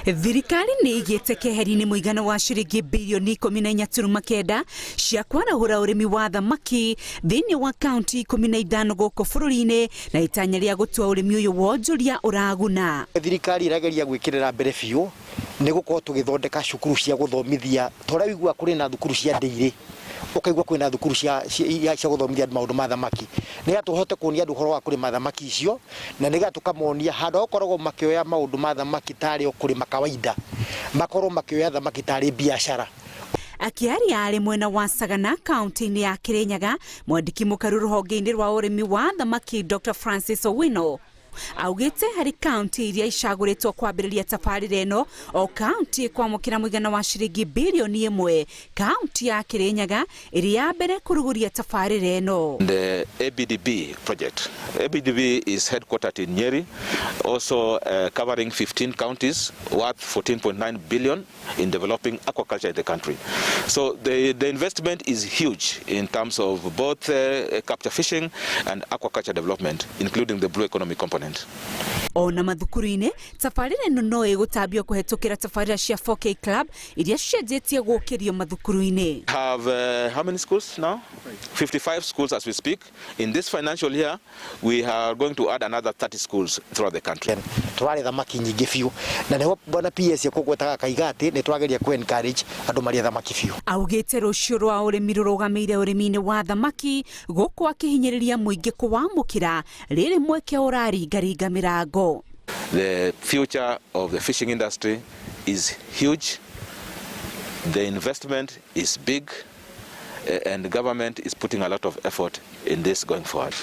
Thirikari nĩ igĩte keheri-inĩ mũigana wa ciringi bilioni 14.9 cia kwarahũra ũrĩmi wa thamaki thĩinĩ wa kaunti 15 gũkũ bũrũri-inĩ na itanya rĩa gũtua ũrĩmi ũyũ wonjoria ũraguna. Thirikari ĩrageria gwĩkĩrĩra mbere biũ nĩ gũkorwo tũgĩthondeka cukuru cia gũthomithia tũrĩa wĩigua kũrĩ na thukuru cia ndĩire ukaigua kwĩna thukuru cia gũthomithia maũndũ ma thamaki nĩgetha tũhote kuonia andũ ũhoro wa kũrĩma thamaki icio na nĩgetha tũkamonia handũ gũkoragwo makĩoya maũndũ ma thamaki tarĩ o kũrĩma kawaida makorwo makĩoya thamaki tarĩ biashara. Akiaria arĩ mwena wa Sagana kaunti-inĩ ya Kirinyaga, mwandiki mũkaru rũhonge-inĩ rwa ũrĩmi wa thamaki Dr. Francis Owino augĩte harĩ kaunti iria icagũrĩtwo kwambĩrĩria tabarĩra ĩno o kaunti kwamũkĩra mũigana wa ciringi bilioni 1, kaunti ya Kirinyaga ĩrĩ ya mbere kũrugũria tabarĩra ĩno. The ABDB project. ABDB is headquartered in Nyeri, also covering 15 counties worth 14.9 billion in developing aquaculture in the country. So the investment is huge in terms of both capture fishing and aquaculture development, including the blue economy component. Ona mathukuru-inĩ tabarĩra ĩno no ĩgũtambio kũhetũkĩra tabarĩra cia 4K Club iria cianjĩtie gũkĩrio mathukuru-inĩ. Have how many schools now? 55 schools as we speak. In this financial year, we are going to add another 30 schools throughout the country. Tũrarĩ thamaki nyingĩ biũ na nĩho bwana PS kũgwetaga kaigati nĩ twageria ku encourage andũ marĩa thamaki biũ. Augĩte rũciũ rwa ũrĩmi rũrũgamĩire ũrĩmi-inĩ wa thamaki gũkũ akĩhinyĩrĩria mũingĩ kũwamũkĩra rĩrĩ mweke ũraringaringa mĩrango. The future of the fishing industry is huge. The investment is big. And the government is putting a lot of effort in this going forward.